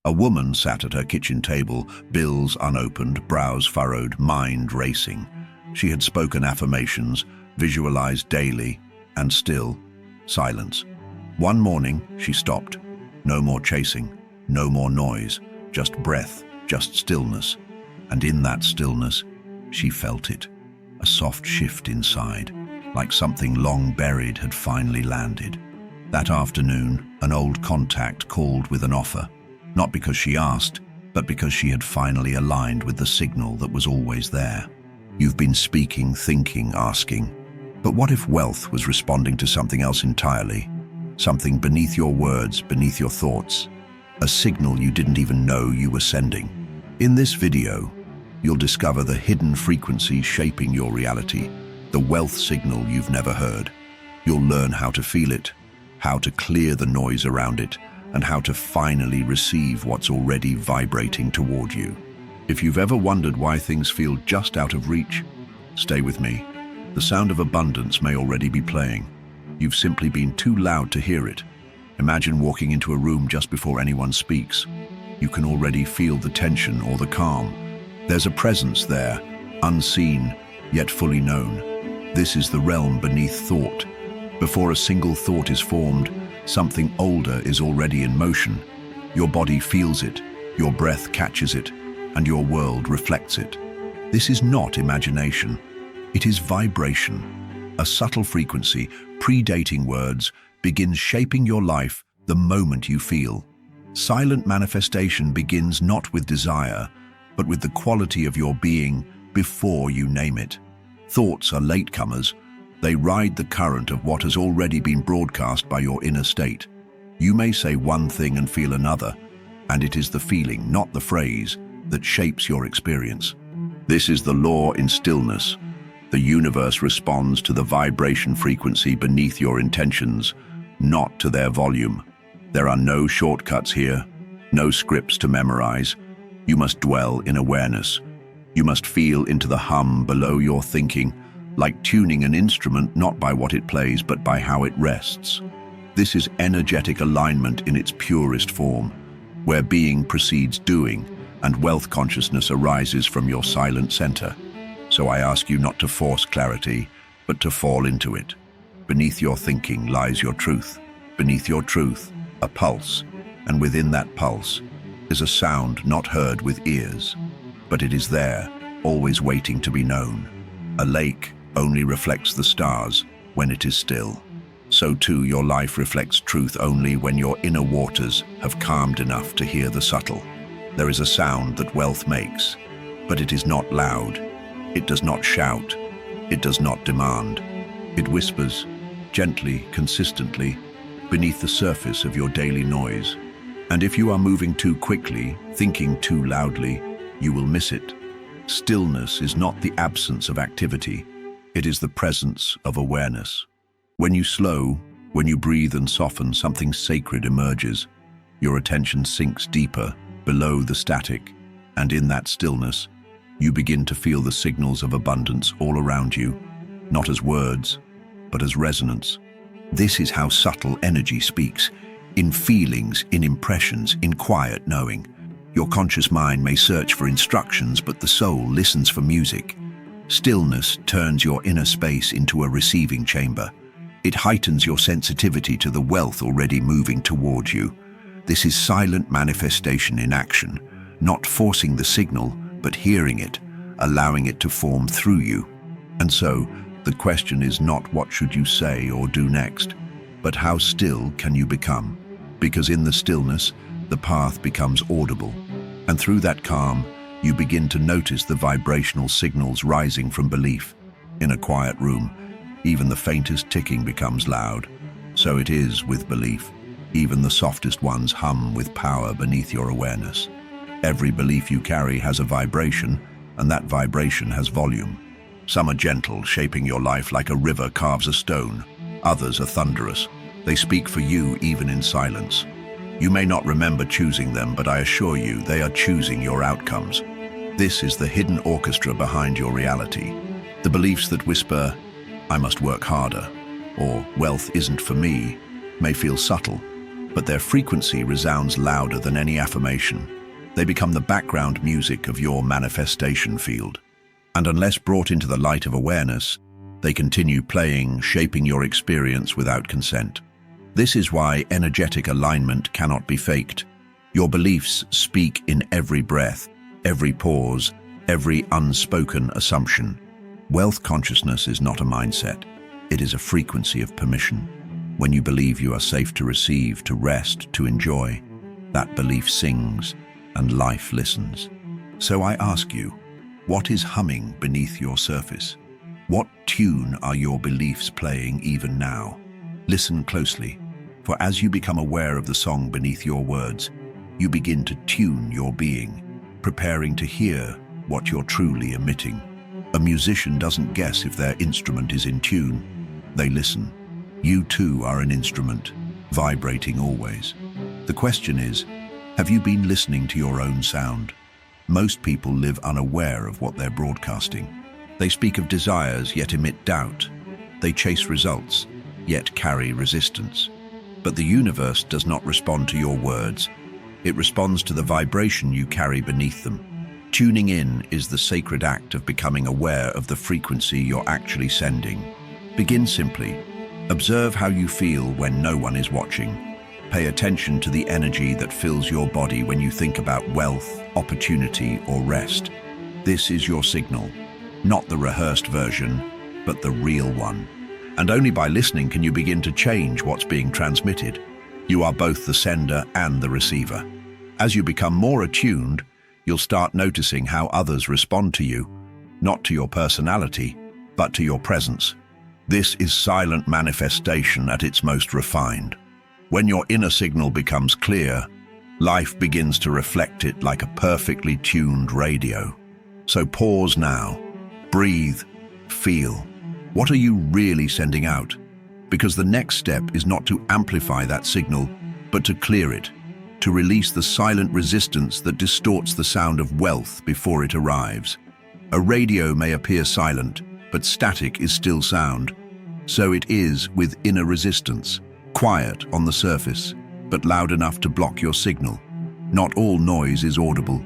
A woman sat at her kitchen table, bills unopened, brows furrowed, mind racing. She had spoken affirmations, visualized daily, and still, silence. One morning, she stopped. No more chasing, no more noise, just breath, just stillness. And in that stillness, she felt it. A soft shift inside, like something long buried had finally landed. That afternoon, an old contact called with an offer. Not because she asked, but because she had finally aligned with the signal that was always there. You've been speaking, thinking, asking. But what if wealth was responding to something else entirely? Something beneath your words, beneath your thoughts. A signal you didn't even know you were sending. In this video, you'll discover the hidden frequency shaping your reality, the wealth signal you've never heard. You'll learn how to feel it, how to clear the noise around it, and how to finally receive what's already vibrating toward you. If you've ever wondered why things feel just out of reach, stay with me. The sound of abundance may already be playing. You've simply been too loud to hear it. Imagine walking into a room just before anyone speaks. You can already feel the tension or the calm. There's a presence there, unseen, yet fully known. This is the realm beneath thought. Before a single thought is formed, something older is already in motion. Your body feels it, your breath catches it, and your world reflects it. This is not imagination. It is vibration. A subtle frequency, predating words, begins shaping your life the moment you feel. Silent manifestation begins not with desire, but with the quality of your being before you name it. Thoughts are latecomers. They ride the current of what has already been broadcast by your inner state. You may say one thing and feel another, and it is the feeling, not the phrase, that shapes your experience. This is the law in stillness. The universe responds to the vibration frequency beneath your intentions, not to their volume. There are no shortcuts here, no scripts to memorize. You must dwell in awareness. You must feel into the hum below your thinking, like tuning an instrument not by what it plays but by how it rests. This is energetic alignment in its purest form, where being precedes doing and wealth consciousness arises from your silent center. So I ask you not to force clarity, but to fall into it. Beneath your thinking lies your truth. Beneath your truth, a pulse, and within that pulse is a sound not heard with ears, but it is there, always waiting to be known. A lake only reflects the stars when it is still. So too your life reflects truth only when your inner waters have calmed enough to hear the subtle. There is a sound that wealth makes, but it is not loud. It does not shout. It does not demand. It whispers, gently, consistently, beneath the surface of your daily noise. And if you are moving too quickly, thinking too loudly, you will miss it. Stillness is not the absence of activity. It is the presence of awareness. When you slow, when you breathe and soften, something sacred emerges. Your attention sinks deeper, below the static, and in that stillness, you begin to feel the signals of abundance all around you, not as words, but as resonance. This is how subtle energy speaks, in feelings, in impressions, in quiet knowing. Your conscious mind may search for instructions, but the soul listens for music. Stillness turns your inner space into a receiving chamber. It heightens your sensitivity to the wealth already moving towards you. This is silent manifestation in action, not forcing the signal, but hearing it, allowing it to form through you. And so, the question is not what should you say or do next, but how still can you become? Because in the stillness, the path becomes audible. And through that calm, you begin to notice the vibrational signals rising from belief. In a quiet room, even the faintest ticking becomes loud. So it is with belief. Even the softest ones hum with power beneath your awareness. Every belief you carry has a vibration, and that vibration has volume. Some are gentle, shaping your life like a river carves a stone. Others are thunderous. They speak for you even in silence. You may not remember choosing them, but I assure you they are choosing your outcomes. This is the hidden orchestra behind your reality. The beliefs that whisper, "I must work harder," or "wealth isn't for me," may feel subtle, but their frequency resounds louder than any affirmation. They become the background music of your manifestation field. And unless brought into the light of awareness, they continue playing, shaping your experience without consent. This is why energetic alignment cannot be faked. Your beliefs speak in every breath, every pause, every unspoken assumption. Wealth consciousness is not a mindset. It is a frequency of permission. When you believe you are safe to receive, to rest, to enjoy, that belief sings and life listens. So I ask you, what is humming beneath your surface? What tune are your beliefs playing even now? Listen closely, for as you become aware of the song beneath your words, you begin to tune your being, preparing to hear what you're truly emitting. A musician doesn't guess if their instrument is in tune. They listen. You too are an instrument, vibrating always. The question is, have you been listening to your own sound? Most people live unaware of what they're broadcasting. They speak of desires, yet emit doubt. They chase results, yet carry resistance. But the universe does not respond to your words. It responds to the vibration you carry beneath them. Tuning in is the sacred act of becoming aware of the frequency you're actually sending. Begin simply. Observe how you feel when no one is watching. Pay attention to the energy that fills your body when you think about wealth, opportunity, or rest. This is your signal. Not the rehearsed version, but the real one. And only by listening can you begin to change what's being transmitted. You are both the sender and the receiver. As you become more attuned, you'll start noticing how others respond to you, not to your personality, but to your presence. This is silent manifestation at its most refined. When your inner signal becomes clear, life begins to reflect it like a perfectly tuned radio. So pause now. Breathe, feel. What are you really sending out? Because the next step is not to amplify that signal, but to clear it, to release the silent resistance that distorts the sound of wealth before it arrives. A radio may appear silent, but static is still sound. So it is with inner resistance, quiet on the surface, but loud enough to block your signal. Not all noise is audible.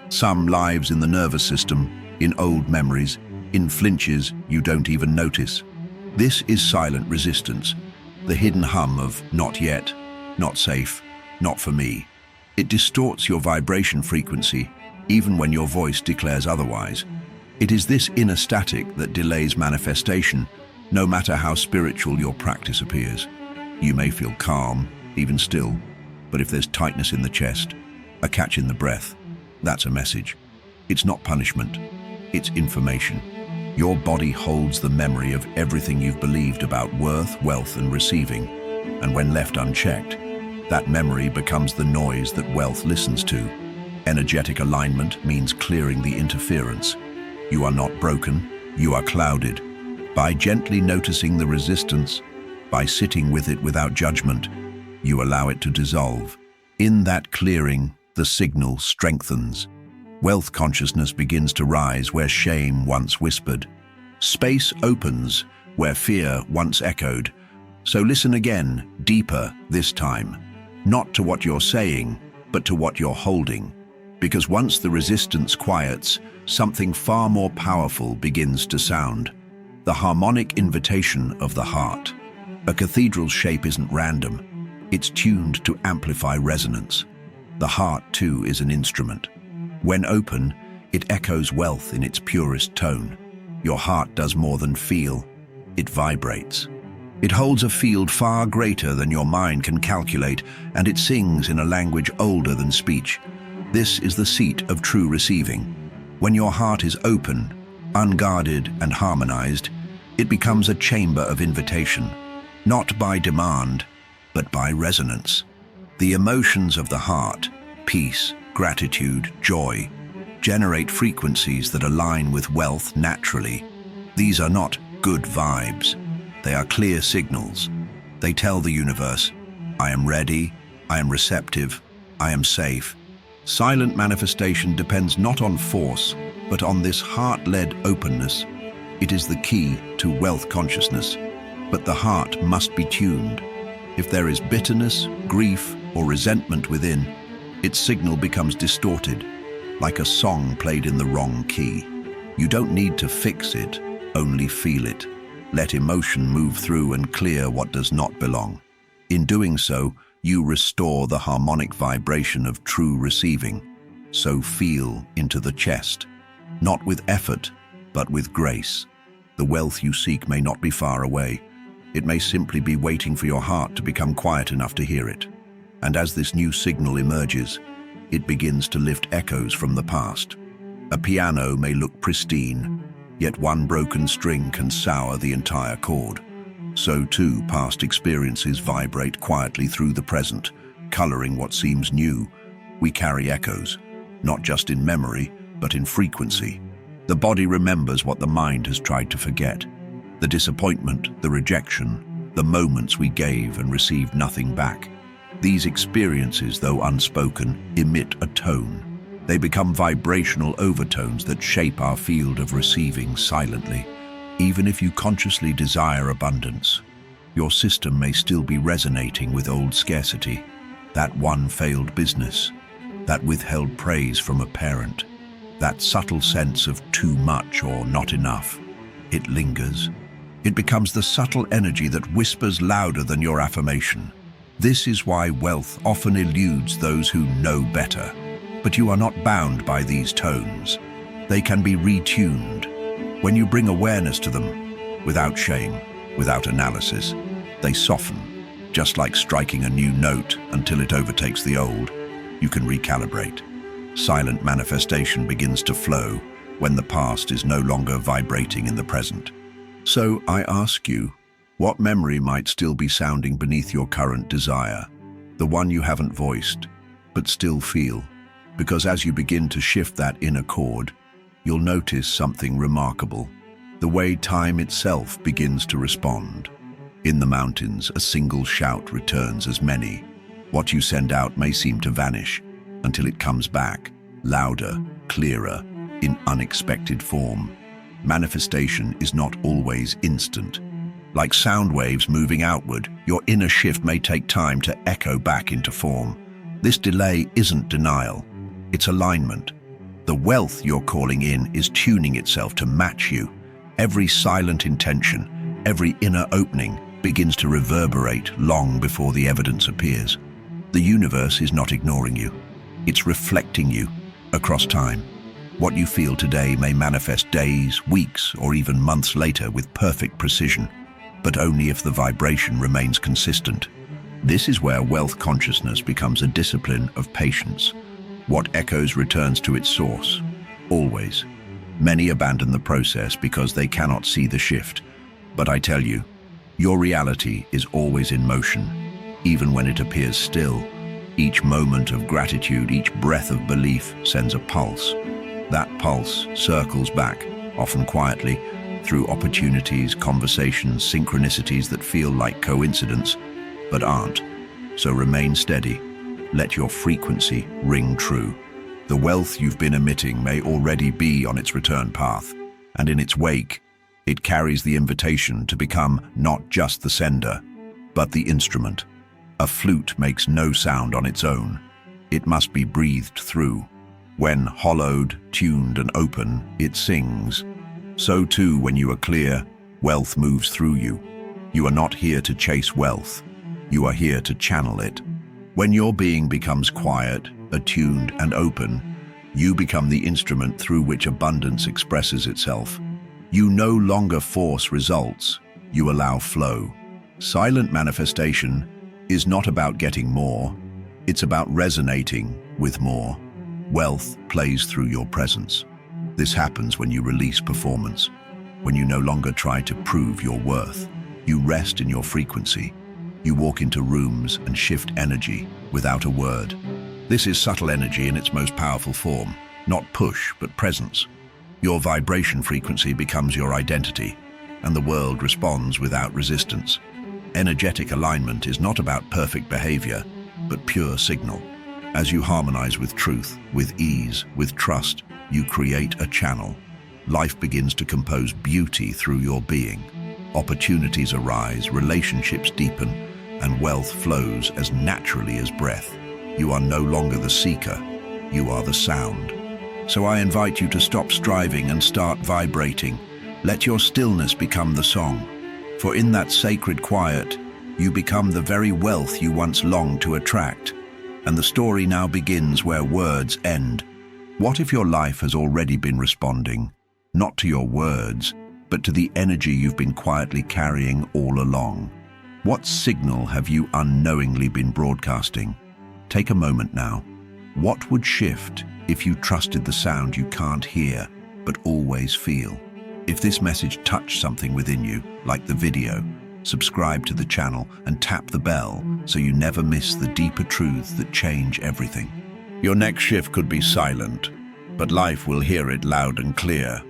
Some lives in the nervous system, in old memories, in flinches you don't even notice. This is silent resistance, the hidden hum of not yet, not safe, not for me. It distorts your vibration frequency, even when your voice declares otherwise. It is this inner static that delays manifestation, no matter how spiritual your practice appears. You may feel calm, even still, but if there's tightness in the chest, a catch in the breath, that's a message. It's not punishment, it's information. Your body holds the memory of everything you've believed about worth, wealth, and receiving. And when left unchecked, that memory becomes the noise that wealth listens to. Energetic alignment means clearing the interference. You are not broken, you are clouded. By gently noticing the resistance, by sitting with it without judgment, you allow it to dissolve. In that clearing, the signal strengthens. Wealth consciousness begins to rise where shame once whispered. Space opens where fear once echoed. So listen again, deeper this time. Not to what you're saying, but to what you're holding. Because once the resistance quiets, something far more powerful begins to sound. The harmonic invitation of the heart. A cathedral's shape isn't random. It's tuned to amplify resonance. The heart, too, is an instrument. When open, it echoes wealth in its purest tone. Your heart does more than feel, it vibrates. It holds a field far greater than your mind can calculate, and it sings in a language older than speech. This is the seat of true receiving. When your heart is open, unguarded and harmonized, it becomes a chamber of invitation, not by demand, but by resonance. The emotions of the heart, peace, gratitude, joy, generate frequencies that align with wealth naturally. These are not good vibes. They are clear signals. They tell the universe, I am ready, I am receptive, I am safe. Silent manifestation depends not on force, but on this heart-led openness. It is the key to wealth consciousness. But the heart must be tuned. If there is bitterness, grief, or resentment within, its signal becomes distorted, like a song played in the wrong key. You don't need to fix it, only feel it. Let emotion move through and clear what does not belong. In doing so, you restore the harmonic vibration of true receiving. So feel into the chest, not with effort, but with grace. The wealth you seek may not be far away. It may simply be waiting for your heart to become quiet enough to hear it. And as this new signal emerges, it begins to lift echoes from the past. A piano may look pristine, yet one broken string can sour the entire chord. So too, past experiences vibrate quietly through the present, coloring what seems new. We carry echoes, not just in memory, but in frequency. The body remembers what the mind has tried to forget. The disappointment, the rejection, the moments we gave and received nothing back. These experiences, though unspoken, emit a tone. They become vibrational overtones that shape our field of receiving silently. Even if you consciously desire abundance, your system may still be resonating with old scarcity, that one failed business, that withheld praise from a parent, that subtle sense of too much or not enough. It lingers. It becomes the subtle energy that whispers louder than your affirmation. This is why wealth often eludes those who know better. But you are not bound by these tones. They can be retuned. When you bring awareness to them, without shame, without analysis, they soften. Just like striking a new note until it overtakes the old, you can recalibrate. Silent manifestation begins to flow when the past is no longer vibrating in the present. So I ask you, what memory might still be sounding beneath your current desire? The one you haven't voiced, but still feel. Because as you begin to shift that inner chord, you'll notice something remarkable. The way time itself begins to respond. In the mountains, a single shout returns as many. What you send out may seem to vanish, until it comes back, louder, clearer, in unexpected form. Manifestation is not always instant. Like sound waves moving outward, your inner shift may take time to echo back into form. This delay isn't denial, it's alignment. The wealth you're calling in is tuning itself to match you. Every silent intention, every inner opening begins to reverberate long before the evidence appears. The universe is not ignoring you. It's reflecting you across time. What you feel today may manifest days, weeks, or even months later with perfect precision, but only if the vibration remains consistent. This is where wealth consciousness becomes a discipline of patience. What echoes returns to its source, always. Many abandon the process because they cannot see the shift. But I tell you, your reality is always in motion, even when it appears still. Each moment of gratitude, each breath of belief sends a pulse. That pulse circles back, often quietly, through opportunities, conversations, synchronicities that feel like coincidence, but aren't. So remain steady. Let your frequency ring true. The wealth you've been emitting may already be on its return path, and in its wake, it carries the invitation to become not just the sender, but the instrument. A flute makes no sound on its own. It must be breathed through. When hollowed, tuned, and open, it sings. So too, when you are clear, wealth moves through you. You are not here to chase wealth. You are here to channel it. When your being becomes quiet, attuned, and open, you become the instrument through which abundance expresses itself. You no longer force results, you allow flow. Silent manifestation is not about getting more, it's about resonating with more. Wealth plays through your presence. This happens when you release performance, when you no longer try to prove your worth. You rest in your frequency. You walk into rooms and shift energy without a word. This is subtle energy in its most powerful form, not push, but presence. Your vibration frequency becomes your identity, and the world responds without resistance. Energetic alignment is not about perfect behavior, but pure signal. As you harmonize with truth, with ease, with trust, you create a channel. Life begins to compose beauty through your being. Opportunities arise, relationships deepen, and wealth flows as naturally as breath. You are no longer the seeker, you are the sound. So I invite you to stop striving and start vibrating. Let your stillness become the song. For in that sacred quiet, you become the very wealth you once longed to attract. And the story now begins where words end. What if your life has already been responding, not to your words, but to the energy you've been quietly carrying all along? What signal have you unknowingly been broadcasting? Take a moment now. What would shift if you trusted the sound you can't hear, but always feel? If this message touched something within you, like the video, subscribe to the channel and tap the bell so you never miss the deeper truths that change everything. Your next shift could be silent, but life will hear it loud and clear.